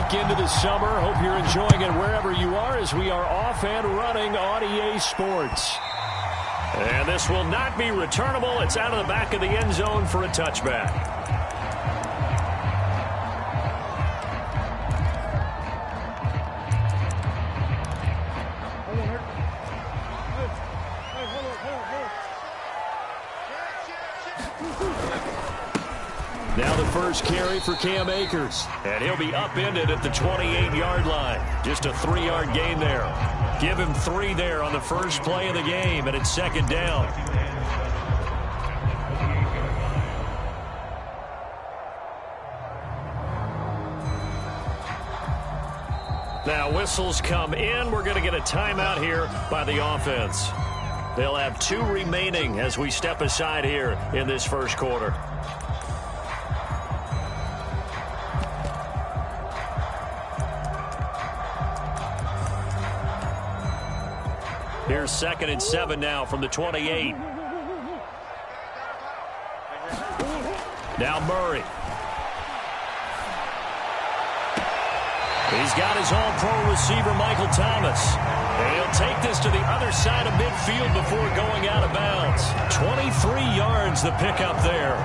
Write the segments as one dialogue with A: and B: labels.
A: week into the summer. Hope you're enjoying it wherever you are as we are off and running on EA Sports. And this will not be returnable. It's out of the back of the end zone for a touchback. Now the first carry for Cam Akers. And he'll be upended at the 28-yard line. Just a 3-yard gain there. Give him 3 there on the first play of the game, and it's second down. Now whistles come in. We're going to get a timeout here by the offense. They'll have 2 remaining as we step aside here in this first quarter. Here's 2nd and 7 now from the 28. Now Murray. He's got his all-pro receiver, Michael Thomas. And he'll take this to the other side of midfield before going out of bounds. 23 yards the pickup there.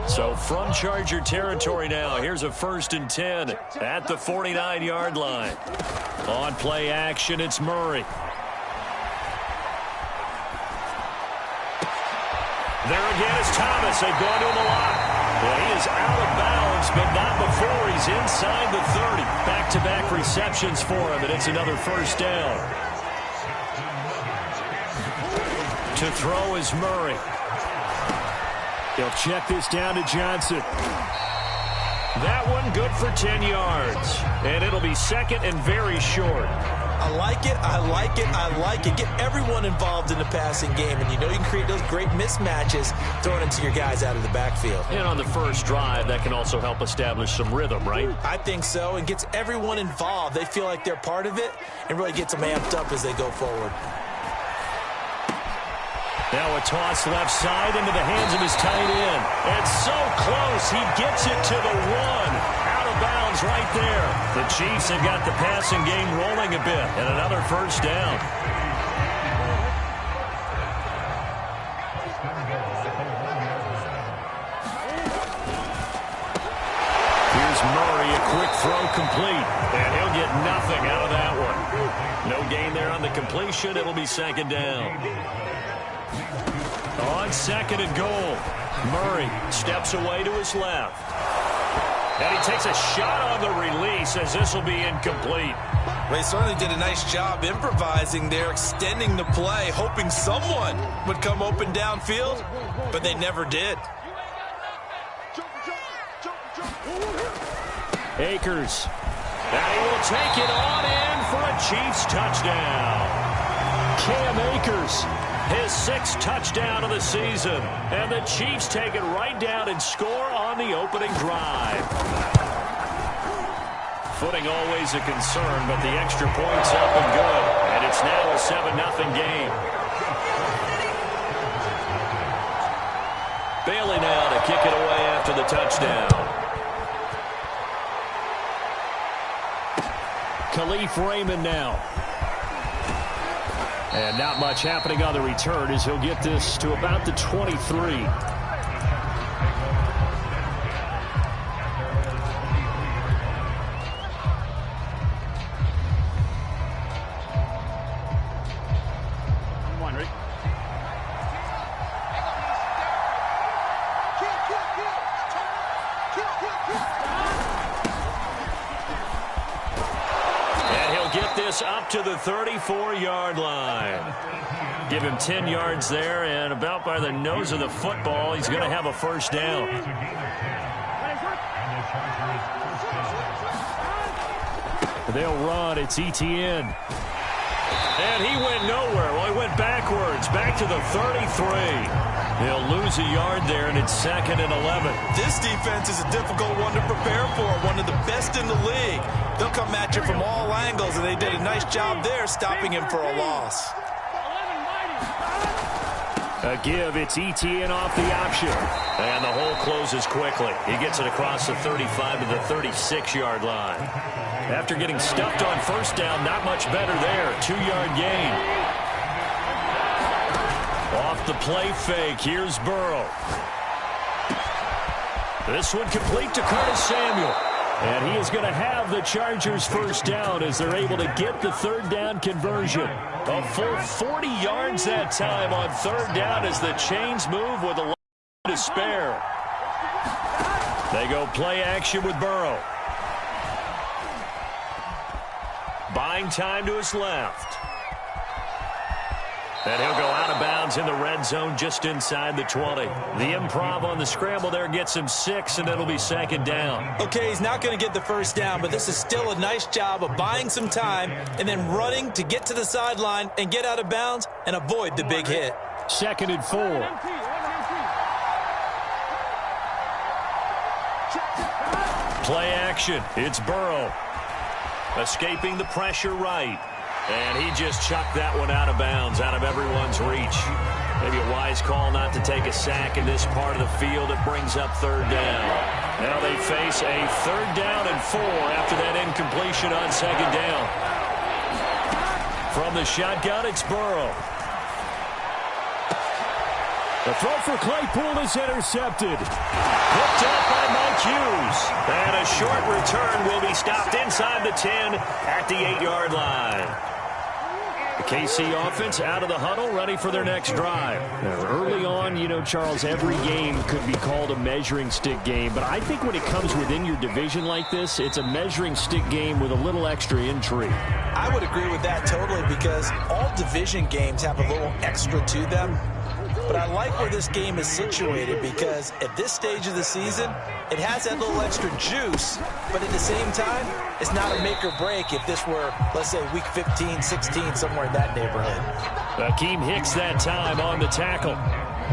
A: So from Charger territory now, here's a 1st and 10 at the 49-yard line. On play action, it's Murray. There again is Thomas. They've gone to him a lot. Well, he is out of bounds, but not before he's inside the 30. Back-to-back receptions for him, and it's another first down. To throw is Murray. They'll check this down to Johnson. That one good for 10 yards. And it'll be 2nd and very short.
B: I like it, I like it, I like it. Get everyone involved in the passing game. And you know you can create those great mismatches throwing it to your guys out of the backfield.
A: And on the first drive, that can also help establish some rhythm, right?
B: I think so. And gets everyone involved. They feel like they're part of it and really gets them amped up as they go forward.
A: Now a toss left side into the hands of his tight end. And so close, he gets it to the 1. Out of bounds right there. The Chiefs have got the passing game rolling a bit. And another first down. Here's Murray, a quick throw complete. And he'll get nothing out of that one. No gain there on the completion. It'll be 2nd down. On 2nd and goal, Murray steps away to his left. And he takes a shot on the release as this will be incomplete.
B: They certainly did a nice job improvising there, extending the play, hoping someone would come open downfield, but they never did.
A: Akers. And he will take it on in for a Chiefs touchdown. Cam Akers. His 6th touchdown of the season. And the Chiefs take it right down and score on the opening drive. Footing always a concern, but the extra point's up and good. And it's now a 7-0 game. Bailey now to kick it away after the touchdown. Khalif Raymond now. And not much happening on the return as he'll get this to about the 23. Up to the 34-yard line. Give him 10 yards there, and about by the nose of the football, he's going to have a first down. They'll run. It's Etienne. And he went nowhere. Well, he went backwards, back to the 33. They'll lose a yard there, and it's 2nd and 11.
B: This defense is a difficult one to prepare for, one of the best in the league. They'll come at you from all angles, and they did a nice job there stopping him for a loss.
A: A give, it's ETN off the option. And the hole closes quickly. He gets it across the 35 to the 36-yard line. After getting stuffed on first down, not much better there. 2-yard gain. Off the play fake, here's Burrow. This one complete to Curtis Samuel. And he is going to have the Chargers first down as they're able to get the 3rd down conversion. A full 40 yards that time on 3rd down as the chains move with a lot to spare. They go play action with Burrow. Buying time to his left. And he'll go out of bounds in the red zone just inside the 20. The improv on the scramble there gets him 6, and it'll be 2nd down.
B: Okay, he's not going to get the first down, but this is still a nice job of buying some time and then running to get to the sideline and get out of bounds and avoid the big hit.
A: 2nd and 4. Play action. It's Burrow. Escaping the pressure right. And he just chucked that one out of bounds, out of everyone's reach. Maybe a wise call not to take a sack in this part of the field. It brings up 3rd down. Now they face a 3rd down and 4 after that incompletion on 2nd down. From the shotgun, it's Burrow. The throw for Claypool is intercepted. Picked up by Mike Hughes. And a short return will be stopped inside the 10 at the 8-yard line. The KC offense out of the huddle, ready for their next drive. Now, early on, you know, Charles, every game could be called a measuring stick game. But I think when it comes within your division like this, it's a measuring stick game with a little extra intrigue.
B: I would agree with that totally because all division games have a little extra to them. But I like where this game is situated because at this stage of the season, it has that little extra juice, but at the same time, it's not a make or break if this were, let's say, week 15, 16, somewhere in that neighborhood.
A: Akeem Hicks that time on the tackle.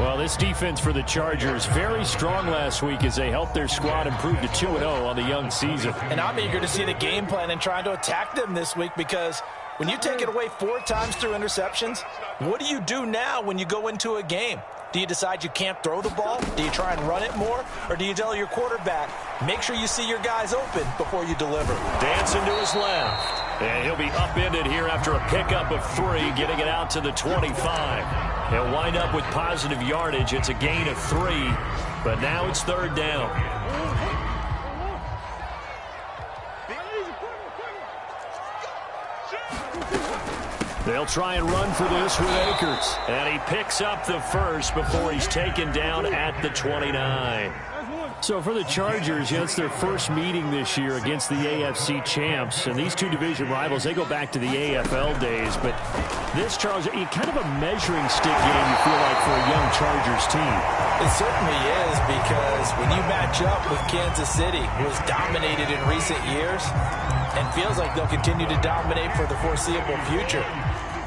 A: Well, this defense for the Chargers, very strong last week as they helped their squad improve to 2-0 on the young season.
B: And I'm eager to see the game plan and trying to attack them this week because when you take it away 4 times through interceptions, what do you do now when you go into a game? Do you decide you can't throw the ball? Do you try and run it more? Or do you tell your quarterback, make sure you see your guys open before you deliver?
A: Dancing to his left. And he'll be upended here after a pickup of 3, getting it out to the 25. He'll wind up with positive yardage. It's a gain of 3, but now it's 3rd down. They'll try and run for this with Akers. And he picks up the first before he's taken down at the 29. So for the Chargers, it's their first meeting this year against the AFC champs. And these two division rivals, they go back to the AFL days. But this, Charles, kind of a measuring stick game, you feel like, for a young Chargers team.
B: It certainly is because when you match up with Kansas City, who has dominated in recent years and feels like they'll continue to dominate for the foreseeable future,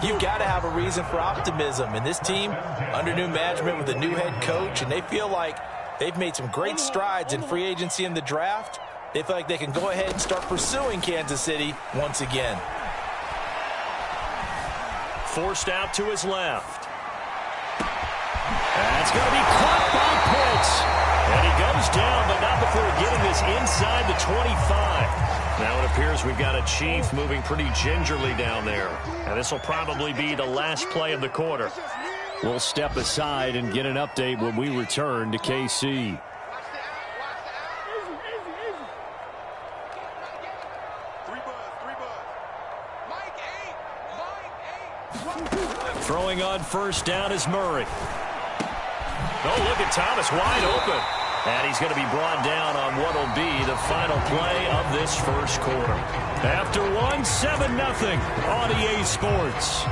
B: you've got to have a reason for optimism. And this team, under new management with a new head coach, and they feel like they've made some great strides in free agency in the draft. They feel like they can go ahead and start pursuing Kansas City once again.
A: Forced out to his left. That's going to be caught by Pitts. And he goes down, but not before getting this inside the 25. Now it appears we've got a Chief moving pretty gingerly down there. And this will probably be the last play of the quarter. We'll step aside and get an update when we return to KC. Throwing on first down is Murray. Oh, look at Thomas wide open. And he's going to be brought down on what will be the final play of this first quarter. After one, 7-0 on EA Sports.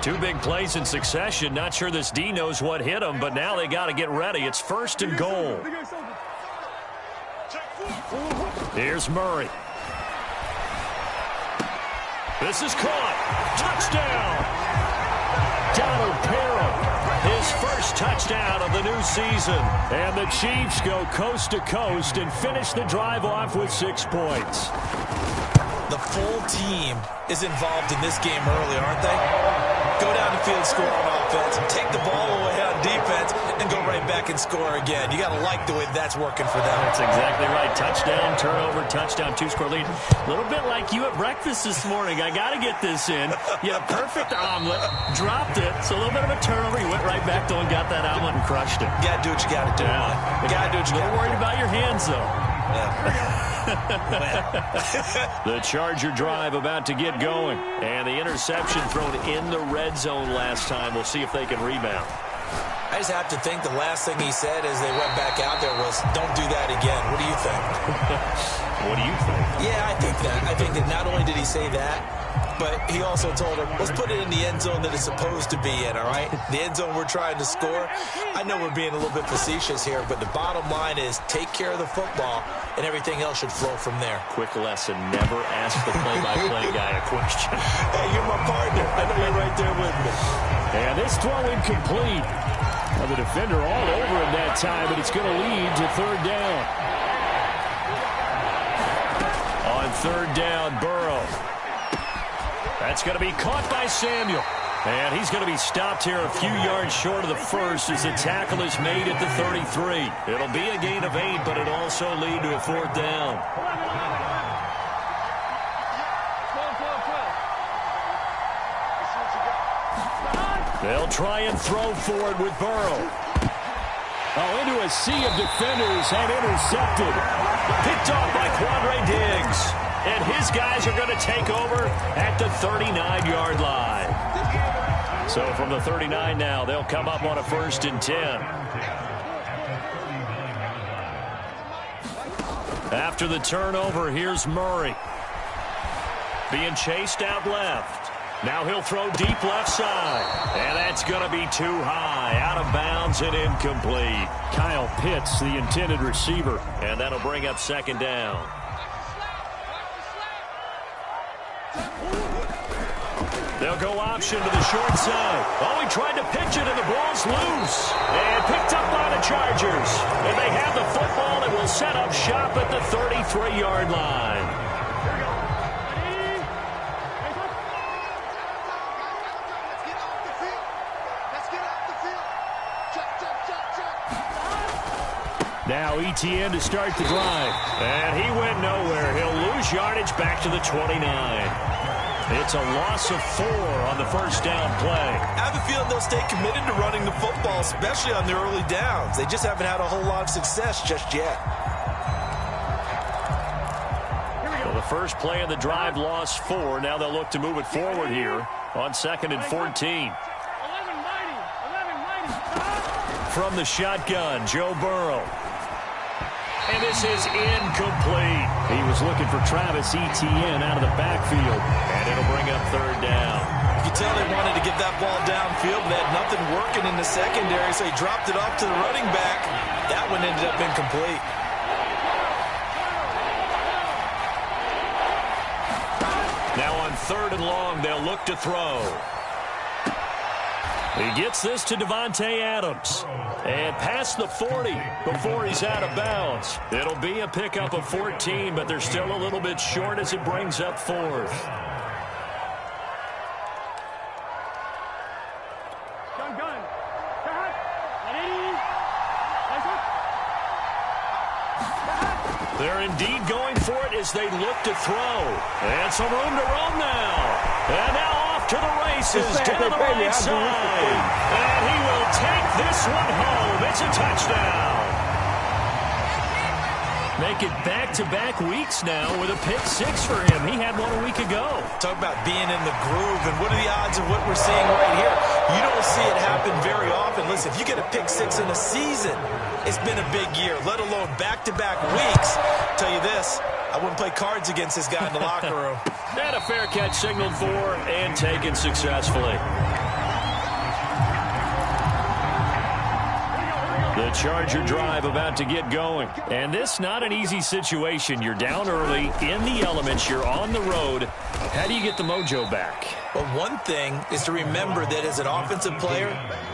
A: 2 big plays in succession. Not sure this D knows what hit him, but now they got to get ready. It's 1st and goal. Here's Murray. This is caught. Touchdown. Donald Parham, his first touchdown of the new season. And the Chiefs go coast to coast and finish the drive off with 6 points.
B: The full team is involved in this game early, aren't they? Go down the field, score on offense, take the ball away on defense, and go right back and score again. You got to like the way that's working for them.
A: That's exactly right. Touchdown, turnover, touchdown, 2-score lead. A little bit like you at breakfast this morning. I got to get this in. You had a perfect omelet, dropped it, so a little bit of a turnover. You went right back, though, and got that omelet and crushed it.
B: You got to do what you got to do.
A: Yeah.
B: You got to do what you got to do.
A: Don't worry about your hands, though.
B: Yeah.
A: The Charger drive about to get going. And the interception thrown in the red zone last time. We'll see if they can rebound.
B: I just have to think the last thing he said as they went back out there was, don't do that again. What do you think?
A: What do you think?
B: Yeah, I think that. I think that not only did he say that, but he also told him, let's put it in the end zone that it's supposed to be in, all right? The end zone we're trying to score. I know we're being a little bit facetious here, but the bottom line is take care of the football, and everything else should flow from there.
A: Quick lesson, never ask the play-by-play guy a question.
B: Hey, you're my partner. I know you're right there with me.
A: And this throw incomplete. Well, the defender all over him that time, but it's going to lead to 3rd down. On 3rd down, Burrow. That's going to be caught by Samuel. And he's going to be stopped here a few yards short of the first as the tackle is made at the 33. It'll be a gain of 8, but it'll also lead to a 4th down. They'll try and throw forward with Burrow. Oh, into a sea of defenders and intercepted. Picked off by Quandre Diggs. And his guys are going to take over at the 39-yard line. So from the 39 now, they'll come up on a 1st and 10. After the turnover, here's Murray. Being chased out left. Now he'll throw deep left side. And that's going to be too high. Out of bounds and incomplete. Kyle Pitts, the intended receiver. And that'll bring up 2nd down. They'll go option to the short side. Oh, he tried to pitch it, and the ball's loose. And picked up by the Chargers. And they have the football and will set up shop at the 33-yard line. Now Etienne to start the drive. And he went nowhere. He'll lose yardage back to the 29. It's a loss of 4 on the 1st down play.
B: I have a feeling they'll stay committed to running the football, especially on the early downs. They just haven't had a whole lot of success just yet.
A: Well, the first play of the drive lost 4. Now they'll look to move it forward here on 2nd and 14. From the shotgun, Joe Burrow. And this is incomplete. He was looking for Travis Etienne out of the backfield. And it'll bring up 3rd down.
B: You can tell they wanted to get that ball downfield, but they had nothing working in the secondary, so he dropped it off to the running back. That one ended up incomplete.
A: Now on 3rd and long, they'll look to throw. He gets this to Devontae Adams. And past the 40 before he's out of bounds. It'll be a pickup of 14, but they're still a little bit short as it brings up 4th. They're indeed going for it as they look to throw. And some room to roam now. And now off to the races down the right side. And he will take this one home. It's a touchdown. Make it back-to-back weeks now with a pick 6 for him. He had one a week ago.
B: Talk about being in the groove, and what are the odds of what we're seeing right here? You don't see it happen very often. Listen, if you get a pick 6 in a season, it's been a big year, let alone back-to-back weeks. I'll tell you this, I wouldn't play cards against this guy in the locker room.
A: And a fair catch signaled for and taken successfully. The Charger drive about to get going. And this not an easy situation. You're down early, in the elements, you're on the road. How do you get the mojo back?
B: Well, one thing is to remember that as an offensive player,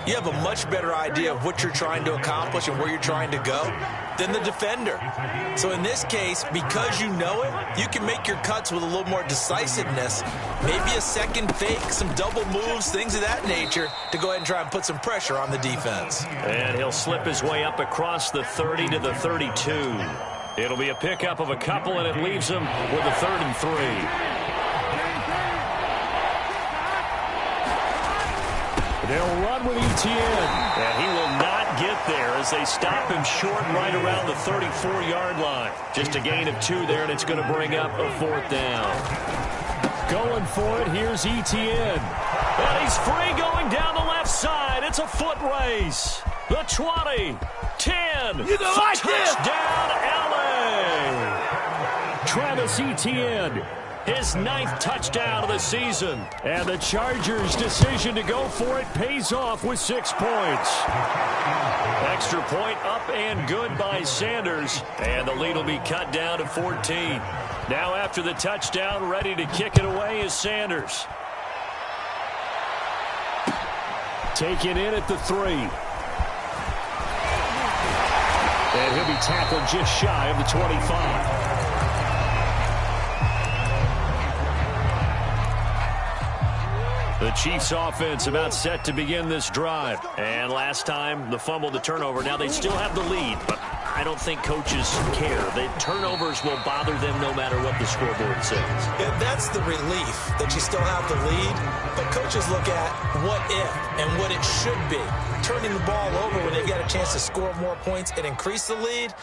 B: you have a much better idea of what you're trying to accomplish and where you're trying to go than the defender. So in this case, because you know it, you can make your cuts with a little more decisiveness, maybe a second fake, some double moves, things of that nature, to go ahead and try and put some pressure on the defense.
A: And he'll slip his way up across the 30 to the 32. It'll be a pickup of a couple, and it leaves him with a 3rd and 3. They'll run with Etienne. And he will not get there as they stop him short right around the 34-yard line. Just a gain of 2 there, and it's going to bring up a 4th down. Going for it, here's Etienne. And he's free going down the left side. It's a foot race. The 20, 10, touchdown, LA. Travis Etienne. His 9th touchdown of the season. And the Chargers' decision to go for it pays off with 6 points. Extra point up and good by Sanders. And the lead will be cut down to 14. Now after the touchdown, ready to kick it away is Sanders. Taken in at the 3. And he'll be tackled just shy of the 25. The Chiefs offense about set to begin this drive. And last time, the fumble, the turnover. Now they still have the lead, but I don't think coaches care. The turnovers will bother them no matter what the scoreboard says.
B: Yeah, that's the relief that you still have the lead. But coaches look at what if and what it should be. Turning the ball over when they've got a chance to score more points and increase the lead,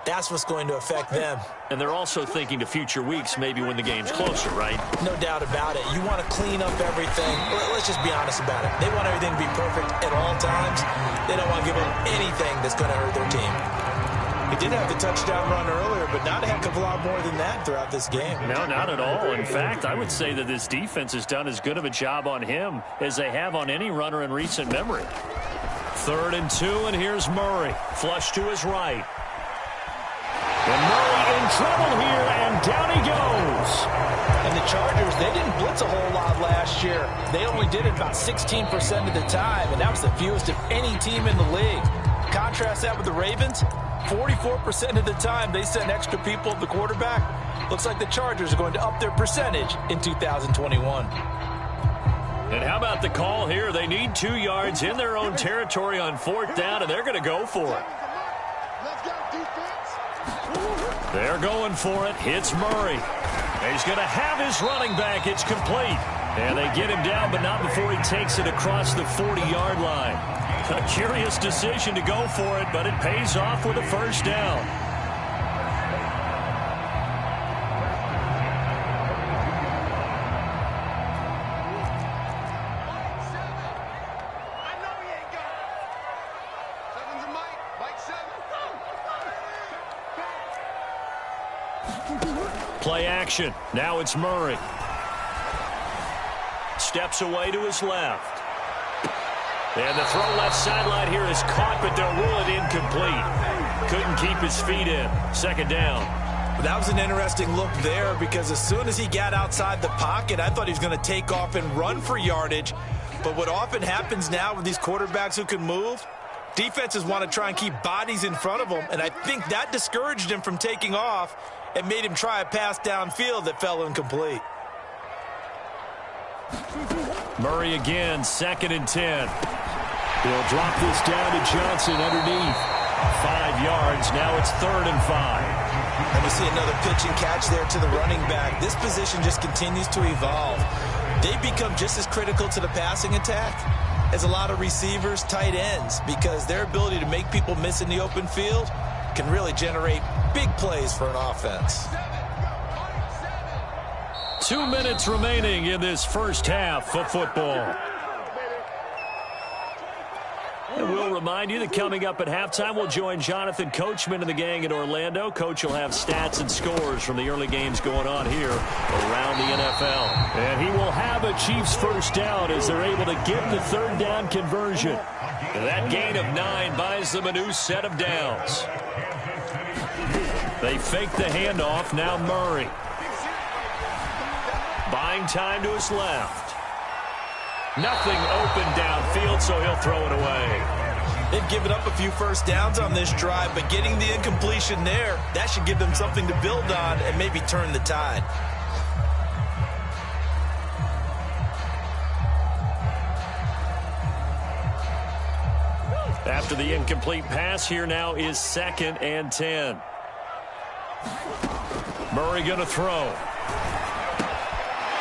B: that's what's going to affect them.
A: And they're also thinking to future weeks, maybe when the game's closer, right?
B: No doubt about it. You want to clean up everything. Let's just be honest about it. They want everything to be perfect at all times. They don't want to give them anything that's going to hurt their team. He did have the touchdown run earlier, but not a heck of a lot more than that throughout this game.
A: No, not at all. In fact, I would say that this defense has done as good of a job on him as they have on any runner in recent memory. 3rd and 2, and here's Murray. Flush to his right. And Murray in trouble here, and down he goes.
B: And the Chargers, they didn't blitz a whole lot last year. They only did it about 16% of the time, and that was the fewest of any team in the league. Contrast that with the Ravens, 44% of the time they send extra people at the quarterback. Looks like the Chargers are going to up their percentage in 2021.
A: And how about the call here? They need 2 yards in their own territory on 4th down, and they're going to go for it. They're going for it. Hits Murray. He's going to have his running back. It's complete. And they get him down, but not before he takes it across the 40-yard line. A curious decision to go for it, but it pays off with a 1st down. Play action. Now it's Murray. Steps away to his left. And the throw left sideline here is caught, but they'll rule it incomplete. Couldn't keep his feet in. 2nd down.
B: That was an interesting look there because as soon as he got outside the pocket, I thought he was going to take off and run for yardage. But what often happens now with these quarterbacks who can move, defenses want to try and keep bodies in front of them, and I think that discouraged him from taking off and made him try a pass downfield that fell incomplete.
A: Murray again, 2nd and 10. He'll drop this down to Johnson underneath. 5 yards, now it's 3rd and 5.
B: And we see another pitch and catch there to the running back. This position just continues to evolve. They become just as critical to the passing attack as a lot of receivers, tight ends, because their ability to make people miss in the open field can really generate big plays for an offense.
A: 2 minutes remaining in this 1st half of football. And we'll remind you that coming up at halftime, we'll join Jonathan Coachman and the gang in Orlando. Coach will have stats and scores from the early games going on here around the NFL. And he will have a Chiefs first down as they're able to get the third down conversion. And that gain of 9 buys them a new set of downs. They fake the handoff. Now Murray. Buying time to his left. Nothing open downfield, so he'll throw it away.
B: They've given up a few first downs on this drive, but getting the incompletion there, that should give them something to build on and maybe turn the tide.
A: After the incomplete pass, here now is 2nd and 10. Murray going to throw.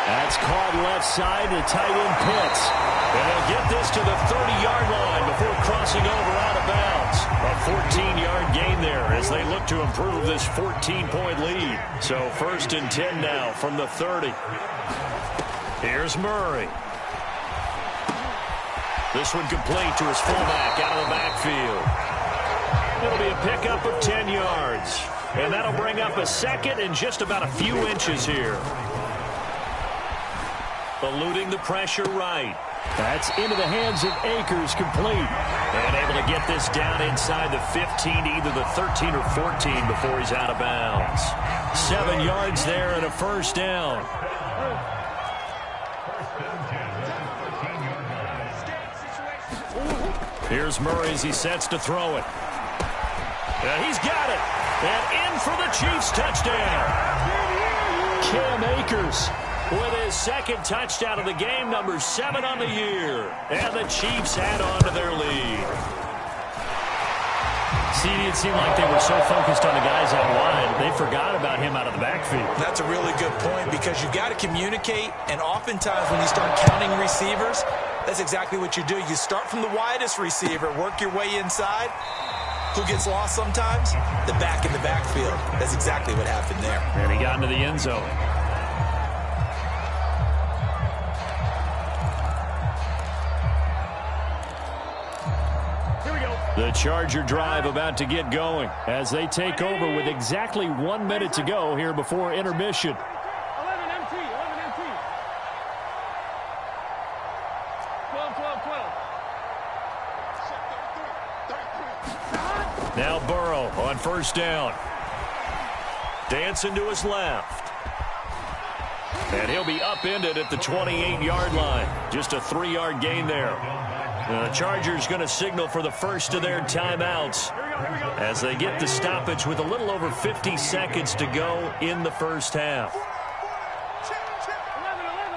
A: That's caught left side to tight end Pitts. And they'll get this to the 30-yard line before crossing over out of bounds. A 14-yard gain there as they look to improve this 14-point lead. So 1st and 10 now from the 30. Here's Murray. This one complete to his fullback out of the backfield. It'll be a pickup of 10 yards. And that'll bring up a 2nd and just about a few inches here. Eluding the pressure right. That's into the hands of Akers, complete. And able to get this down inside the 15, either the 13 or 14 before he's out of bounds. 7 yards there and a first down. Here's Murray as he sets to throw it. And he's got it. And in for the Chiefs touchdown. Cam Akers with his 2nd touchdown of the game, number 7 on the year. And the Chiefs add on to their lead. See, it seemed like they were so focused on the guys out wide, they forgot about him out of the backfield.
B: That's a really good point because you've got to communicate, and oftentimes when you start counting receivers, that's exactly what you do. You start from the widest receiver, work your way inside. Who gets lost sometimes? The back in the backfield. That's exactly what happened there.
A: And he got into the end zone. The Charger drive about to get going as they take over with exactly 1 minute to go here before intermission.
C: 11 MT, 11 MT. 12, 12, 12.
A: Now Burrow on first down. Dancing to his left. And he'll be upended at the 28-yard line. Just a 3-yard gain there. The Chargers going to signal for the first of their timeouts as they get the stoppage with a little over 50 seconds to go in the first half.
C: 11, 11,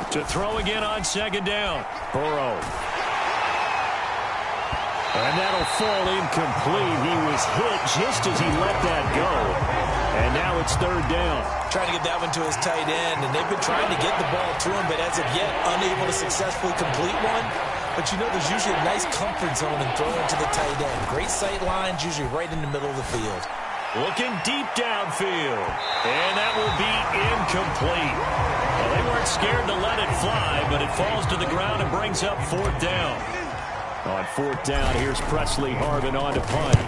C: 11.
A: To throw again on 2nd down. Burrow. And that'll fall incomplete. He was hit just as he let that go. And now it's 3rd down.
B: Trying to get that one to his tight end, and they've been trying to get the ball to him, but as of yet, unable to successfully complete one. But you know, there's usually a nice comfort zone in throwing to the tight end. Great sight lines, usually right in the middle of the field.
A: Looking deep downfield. And that will be incomplete. Well, they weren't scared to let it fly, but it falls to the ground and brings up 4th down. On 4th down, here's Presley Harvin on to punt.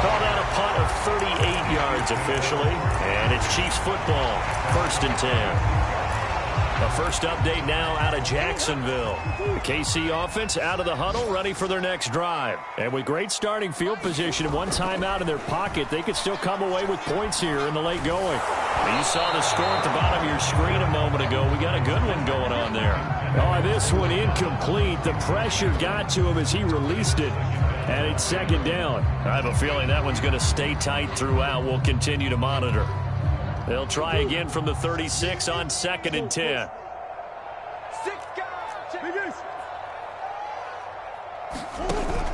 A: Call that a punt of 38 yards officially. And it's Chiefs football, 1st and 10. The first update now out of Jacksonville. The KC offense out of the huddle, ready for their next drive. And with great starting field position and 1 timeout in their pocket, they could still come away with points here in the late going. You saw the score at the bottom of your screen a moment ago. We got a good one going on there. Oh, this one incomplete. The pressure got to him as he released it. And it's 2nd down. I have a feeling that one's going to stay tight throughout. We'll continue to monitor. They'll try again from the 36 on 2nd and 10.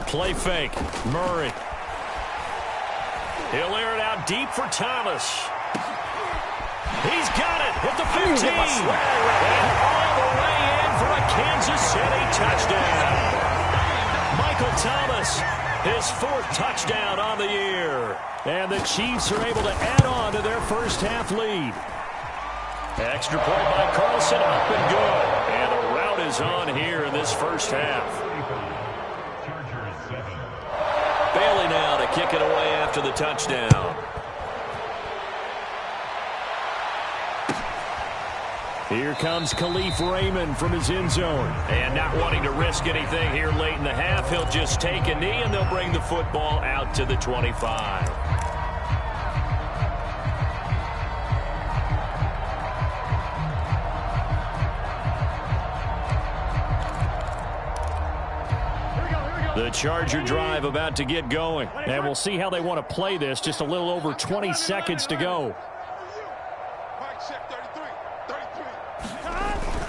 A: Play fake. Murray. He'll air it out deep for Thomas. He's got it at the 15. And all the way in for a Kansas City touchdown. Michael Thomas his 4th touchdown on the year. And the Chiefs are able to add on to their first half lead. Extra point by Carlson, up and good. And a rout is on here in this first half. Bailey now to kick it away after the touchdown. Here comes Khalif Raymond from his end zone. And not wanting to risk anything here late in the half, he'll just take a knee and they'll bring the football out to the 25. The Charger drive about to get going. And we'll see how they want to play this. Just a little over 20 seconds to go.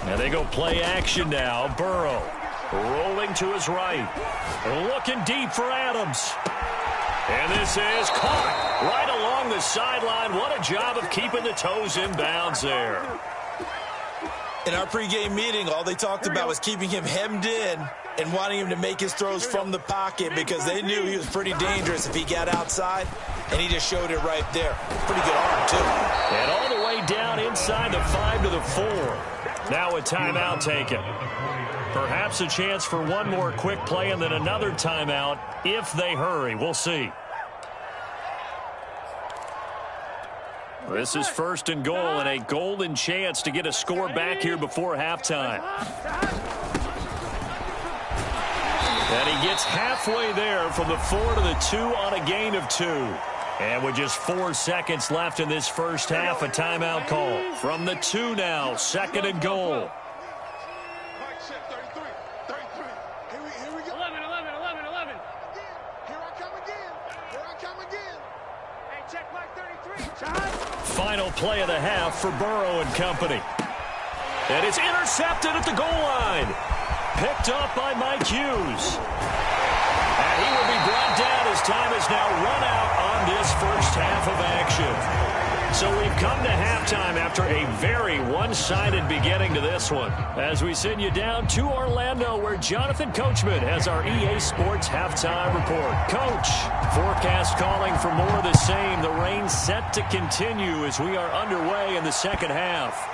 A: And they go play action now. Burrow rolling to his right. Looking deep for Adams. And this is caught right along the sideline. What a job of keeping the toes in bounds there.
B: In our pregame meeting, all they talked about was keeping him hemmed in and wanting him to make his throws from the pocket because they knew he was pretty dangerous if he got outside, and he just showed it right there. Pretty good arm, too.
A: And all the way down inside the 5 to the 4. Now a timeout taken. Perhaps a chance for one more quick play and then another timeout if they hurry. We'll see. This is 1st and goal and a golden chance to get a score back here before halftime. And he gets halfway there from the 4 to the 2 on a gain of 2. And with just 4 seconds left in this first half, a timeout call. From the 2 now, 2nd and goal.
C: 11. Here I come again. Hey, check mark 33.
A: Final play of the half for Burrow and company. And it's intercepted at the goal line. Picked up by Mike Hughes. And he will be brought down as time is now run out on this first half of action. So we've come to halftime after a very one-sided beginning to this one. As we send you down to Orlando, where Jonathan Coachman has our EA Sports halftime report. Coach, forecast calling for more of the same. The rain set to continue as we are underway in the second half.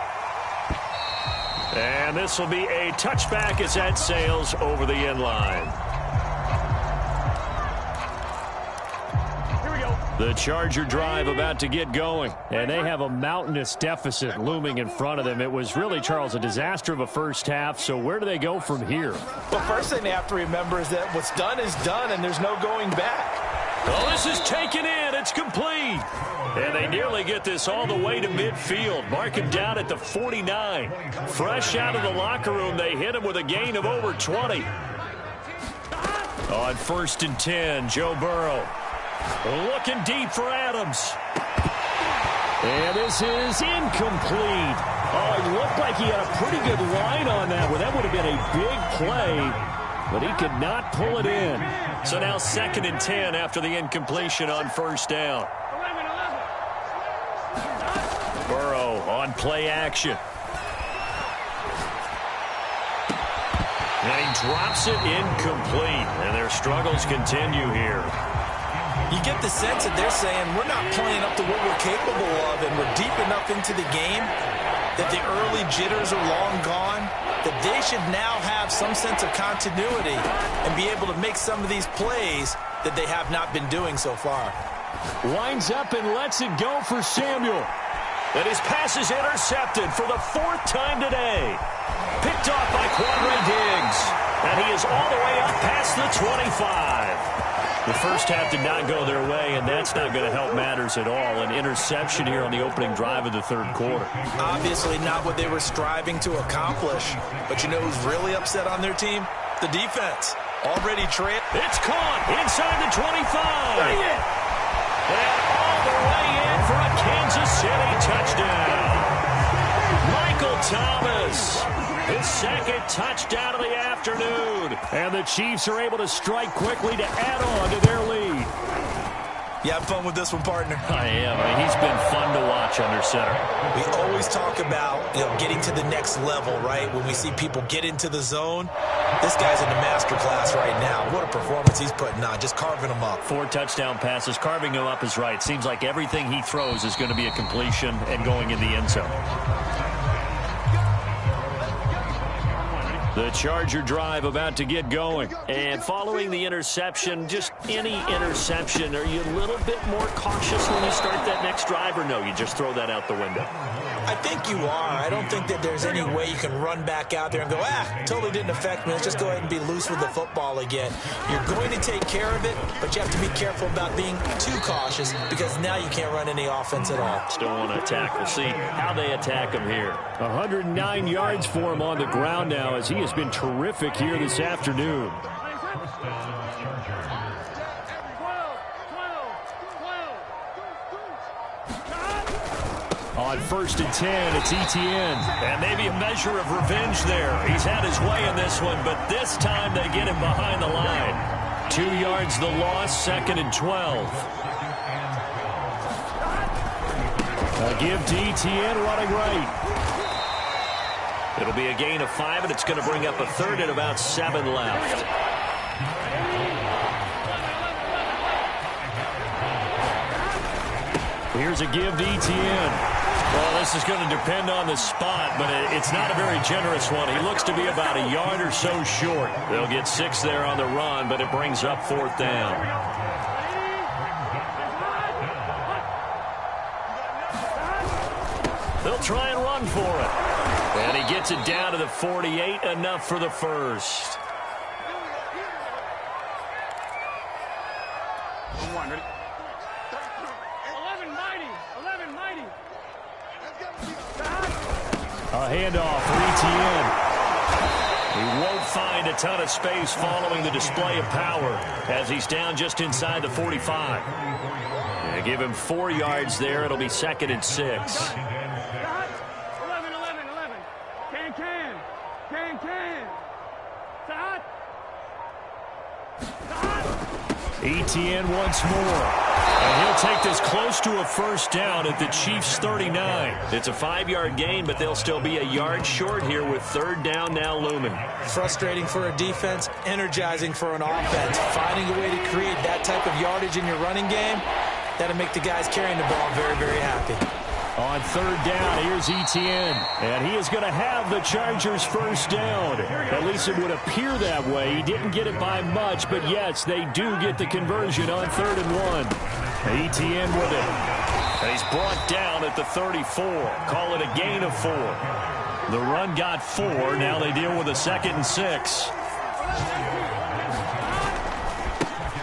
A: And this will be a touchback as that sails over the end line.
C: Here we go.
A: The Charger drive about to get going. And they have a mountainous deficit looming in front of them. It was really, Charles, a disaster of a first half. So where do they go from here?
B: Well, first thing they have to remember is that what's done is done, and there's no going back.
A: Well, this is taken in. It's complete. And they nearly get this all the way to midfield. Mark him down at the 49. Fresh out of the locker room, they hit him with a gain of over 20. On 1st and 10, Joe Burrow. Looking deep for Adams. And this is incomplete. Oh, it looked like he had a pretty good line on that one. That would have been a big play, but he could not pull it in. So now 2nd and 10 after the incompletion on 1st down.
C: 11.
A: Burrow on play action. And he drops it incomplete. And their struggles continue here.
B: You get the sense that they're saying we're not playing up to what we're capable of, and we're deep enough into the game that the early jitters are long gone, that they should now have some sense of continuity and be able to make some of these plays that they have not been doing so far.
A: Winds up and lets it go for Samuel. And his pass is intercepted for the 4th time today. Picked off by Quandre Diggs. And he is all the way up past the 25. The first half did not go their way, and that's not going to help matters at all. An interception here on the opening drive of the 3rd quarter.
B: Obviously not what they were striving to accomplish. But you know who's really upset on their team? The defense. Already trailed.
A: It's caught inside the 25.
B: Dang it.
A: And all the way in for a Kansas City touchdown. Michael Thomas, his 2nd touchdown of the afternoon. And the Chiefs are able to strike quickly to add on to their lead.
B: You have fun with this one, partner?
A: I am. I mean, he's been fun to watch under center.
B: We always talk about, getting to the next level, right? When we see people get into the zone, this guy's in the master class right now. What a performance he's putting on, just carving them up. 4
A: touchdown passes. Carving them up is right. Seems like everything he throws is going to be a completion and going in the end zone. The Charger drive about to get going. And following the interception, just any interception, are you a little bit more cautious when you start that next drive, or no, you just throw that out the window?
B: I think you are. I don't think that there's any way you can run back out there and go, totally didn't affect me. Let's just go ahead and be loose with the football again. You're going to take care of it, but you have to be careful about being too cautious because now you can't run any offense at all.
A: Still want to attack. We'll see how they attack him here. 109 yards for him on the ground now as he has been terrific here this afternoon. On 1st and 10, it's Etienne. And maybe a measure of revenge there. He's had his way in this one, but this time they get him behind the line. 2 yards the loss, 2nd and 12. A give to Etienne running right. It'll be a gain of 5, and it's going to bring up a 3rd and about 7 left. Here's a give to Etienne. Well, this is going to depend on the spot, but it's not a very generous one. He looks to be about a yard or so short. They'll get 6 there on the run, but it brings up 4th down. They'll try and run for it. And he gets it down to the 48, enough for the first. A handoff for Etienne. He won't find a ton of space following the display of power as he's down just inside the 45. They give him 4 yards there. It'll be 2nd and 6.
C: 11. Can.
A: Etienne once more. And he'll take this close to a first down at the Chiefs' 39. It's a 5-yard gain, but they'll still be a yard short here with 3rd down now looming.
B: Frustrating for a defense, energizing for an offense. Finding a way to create that type of yardage in your running game, that'll make the guys carrying the ball very, very happy.
A: On 3rd down, here's Etienne. And he is going to have the Chargers' first down. At least it would appear that way. He didn't get it by much, but yes, they do get the conversion on 3rd and 1. Etienne with it. And he's brought down at the 34. Call it a gain of 4. The run got 4. Now they deal with a 2nd and 6.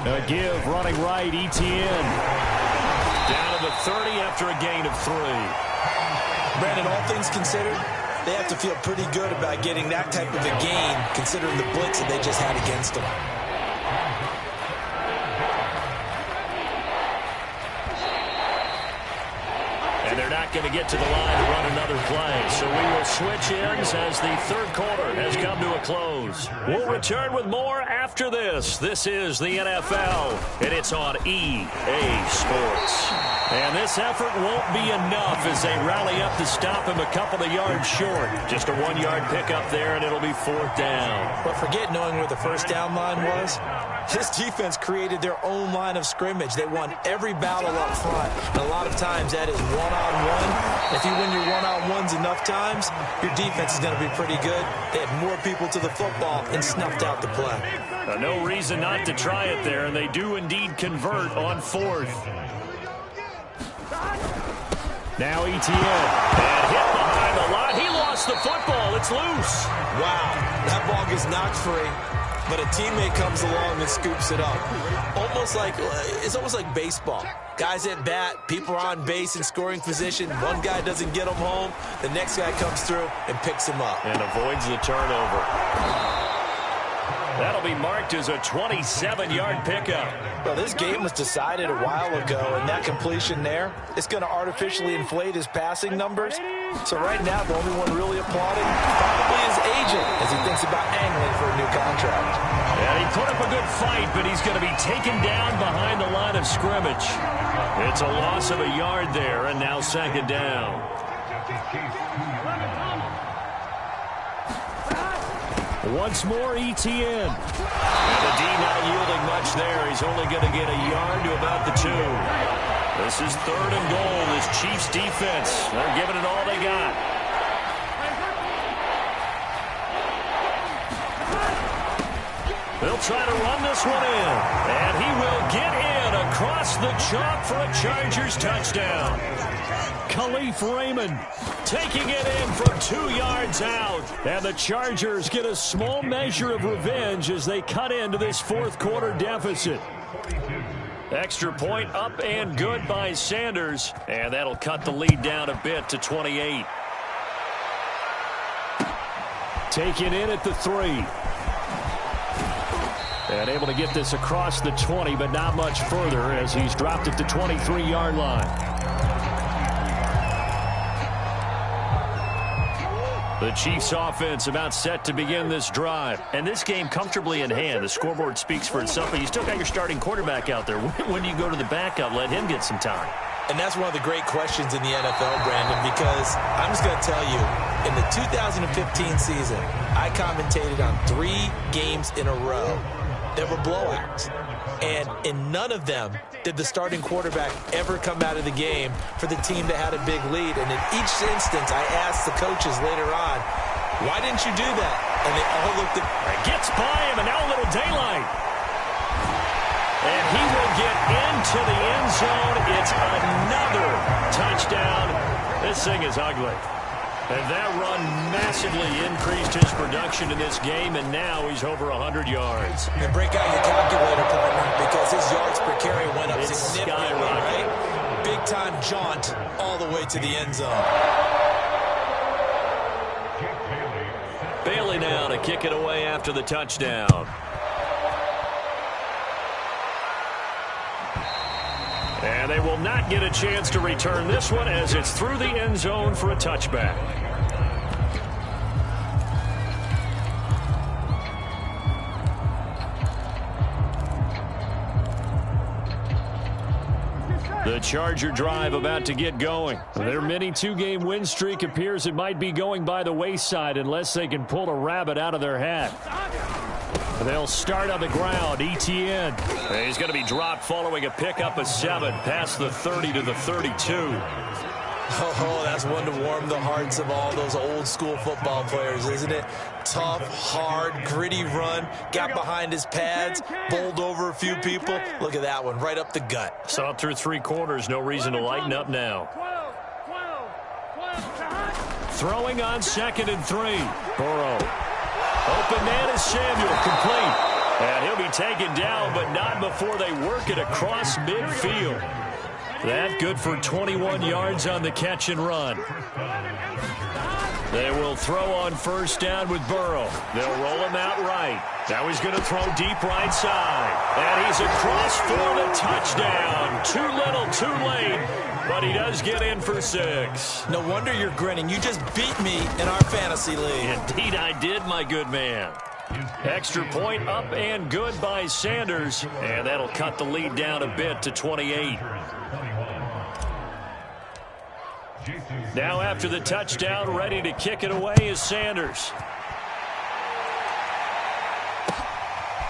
A: A give running right, Etienne. Down to the 30 after a gain of 3.
B: Brandon, all things considered, they have to feel pretty good about getting that type of a gain considering the blitz that they just had against them.
A: And they're not going to get to the line to run another play. So we will switch ends as the 3rd quarter has come to a close. We'll return with more after this. This is the NFL, and it's on EA Sports. And this effort won't be enough as they rally up to stop him a couple of yards short. Just a 1-yard pickup there, and it'll be 4th down.
B: But forget knowing where the first down line was. This defense created their own line of scrimmage. They won every battle up front. And a lot of times that is one-on-one. If you win your one-on-ones enough times, your defense is going to be pretty good. They had more people to the football and snuffed out the play.
A: No reason not to try it there, and they do indeed convert on 4th. Now Etienne. And hit behind the line. He lost the football. It's loose.
B: Wow. That ball gets knocked free, but a teammate comes along and scoops it up. It's almost like baseball. Guys at bat, people are on base in scoring position. One guy doesn't get him home. The next guy comes through and picks him up.
A: And avoids the turnover. That'll be marked as a 27-yard pickup.
B: Well, this game was decided a while ago, and that completion there, it's going to artificially inflate his passing numbers. So right now, the only one really applauding probably his agent as he thinks about angling for a new contract.
A: And he put up a good fight, but he's going to be taken down behind the line of scrimmage. It's a loss of a yard there, and now second down. Once more, ETN. And the D not yielding much there. He's only going to get a yard to about the 2. This is 3rd and goal. This Chiefs defense, they're giving it all they got. They'll try to run this one in. And he will get in across the chalk for a Chargers touchdown. Khalif Raymond taking it in from 2 yards out. And the Chargers get a small measure of revenge as they cut into this 4th quarter deficit. Extra point up and good by Sanders. And that'll cut the lead down a bit to 28. Taken in at the 3. And able to get this across the 20, but not much further as he's dropped at the 23-yard line. The Chiefs offense about set to begin this drive. And this game comfortably in hand. The scoreboard speaks for itself, but you still got your starting quarterback out there. When do you go to the backup? Let him get some time.
B: And that's one of the great questions in the NFL, Brandon, because I'm just going to tell you, in the 2015 season, I commentated on 3 games in a row. There were blowouts, and in none of them did the starting quarterback ever come out of the game for the team that had a big lead. And in each instance, I asked the coaches later on, why didn't you do that? And they all looked at me.
A: Gets by him, and now a little daylight. And he will get into the end zone. It's another touchdown. This thing is ugly. And that run massively increased his production in this game, and now he's over 100 yards.
B: And break out your calculator, partner, because his yards per carry went up significantly, right? Big-time jaunt all the way to the end zone.
A: Bailey now to kick it away after the touchdown. And they will not get a chance to return this one as it's through the end zone for a touchback. The Charger drive about to get going. Their mini 2-game win streak appears it might be going by the wayside unless they can pull a rabbit out of their hat. They'll start on the ground. ETN. He's going to be dropped following a pickup of 7 past the 30 to the 32.
B: Oh, that's one to warm the hearts of all those old school football players, isn't it? Tough, hard, gritty run. Got behind his pads, bowled over a few people. Look at that one, right up the gut.
A: Saw it through 3 quarters. No reason to lighten up now. Throwing on 2nd and 3. Burrow. Open man is Samuel, complete. And he'll be taken down, but not before they work it across midfield. That good for 21 yards on the catch and run. They will throw on 1st down with Burrow. They'll roll him out right. Now he's going to throw deep right side. And he's across for the touchdown. Too little, too late. But he does get in for 6.
B: No wonder you're grinning. You just beat me in our fantasy league.
A: Indeed I did, my good man. Extra point up and good by Sanders. And that'll cut the lead down a bit to 28. Now after the touchdown, ready to kick it away is Sanders.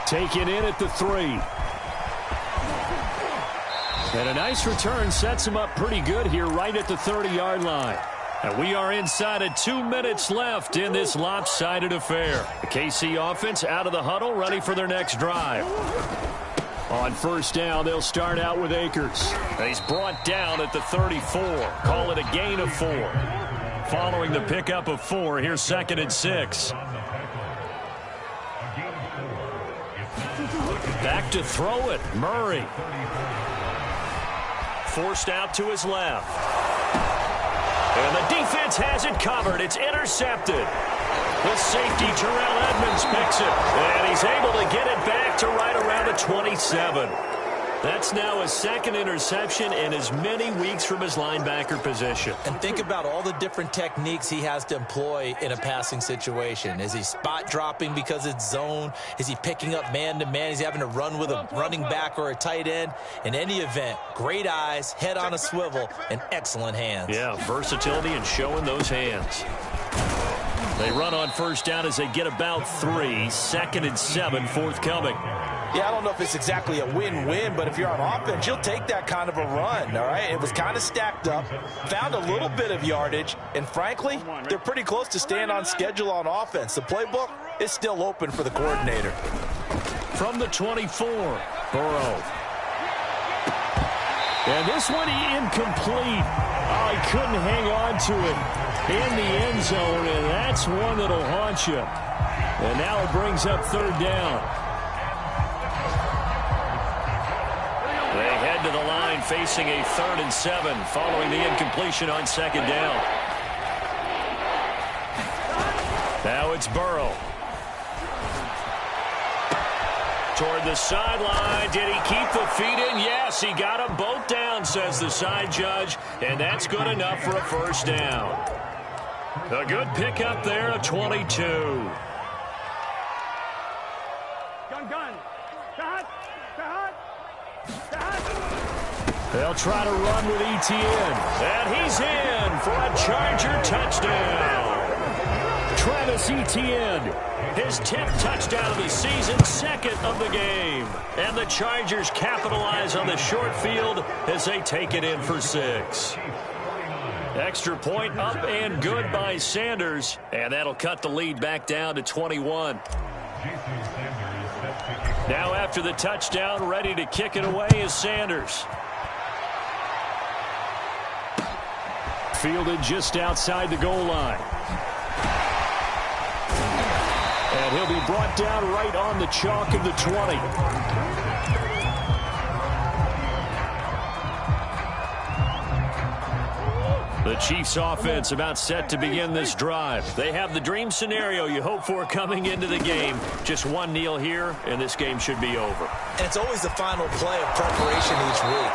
A: Taken in at the 3. And a nice return sets him up pretty good here right at the 30-yard line. And we are inside of 2 minutes left in this lopsided affair. The KC offense out of the huddle, ready for their next drive. On 1st down, they'll start out with Akers. He's brought down at the 34. Call it a gain of 4. Following the pickup of 4, here's 2nd and 6. Back to throw it, Murray. Forced out to his left. And the defense has it covered. It's intercepted. The safety, Terrell Edmonds, picks it. And he's able to get it back to right around the 27. That's now his second interception in as many weeks from his linebacker position.
B: And think about all the different techniques he has to employ in a passing situation. Is he spot dropping because it's zone? Is he picking up man-to-man? Is he having to run with a running back or a tight end? In any event, great eyes, head on a swivel, and excellent hands.
A: Yeah, versatility and showing those hands. They run on first down as they get about 3. 2nd and 7 forthcoming.
B: Yeah, I don't know if it's exactly a win-win, but if you're on offense, you'll take that kind of a run, all right? It was kind of stacked up, found a little bit of yardage, and frankly, they're pretty close to staying on schedule on offense. The playbook is still open for the coordinator.
A: From the 24, Burrow. And this one incomplete. Oh, he couldn't hang on to it in the end zone, and that's one that'll haunt you. And now it brings up 3rd down. They head to the line facing a 3rd and 7 following the incompletion on 2nd down. Now it's Burrow. Toward the sideline. Did he keep the feet in? Yes, he got them both down, says the side judge, and that's good enough for a 1st down. A good pickup there, a 22.
C: Gun.
A: They'll try to run with Etienne. And he's in for a Charger touchdown. Travis Etienne, his 10th touchdown of the season, 2nd of the game. And the Chargers capitalize on the short field as they take it in for 6. Extra point up and good by Sanders. And that'll cut the lead back down to 21. Now after the touchdown, ready to kick it away is Sanders. Fielded just outside the goal line. And he'll be brought down right on the chalk of the 20. The Chiefs offense about set to begin this drive. They have the dream scenario you hope for coming into the game. Just one kneel here, and this game should be over.
B: And it's always the final play of preparation each week.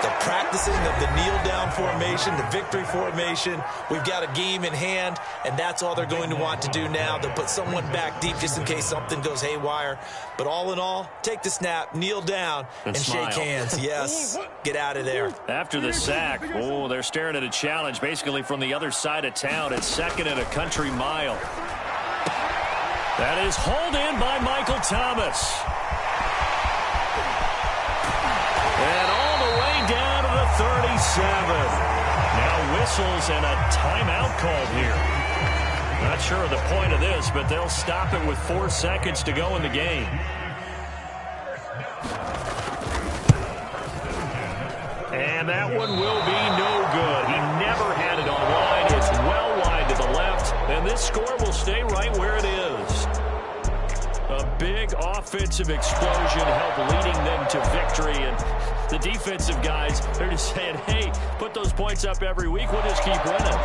B: The practicing of the kneel-down formation, the victory formation. We've got a game in hand, and that's all they're going to want to do now. They'll put someone back deep just in case something goes haywire. But all in all, take the snap, kneel down, and shake hands. Yes, get out of there.
A: After the sack, oh, they're staring at a challenge basically from the other side of town. It's 2nd and a country mile. That is hauled in by Michael Thomas. And all the way down to the 37. Now whistles and a timeout called here. Not sure of the point of this, but they'll stop it with 4 seconds to go in the game. And that one will be no good. He never had it on line. It's well wide to the left, and this score will stay right where it is. A big offensive explosion helped leading them to victory, and the defensive guys, they're just saying, hey, put those points up every week, we'll just keep winning.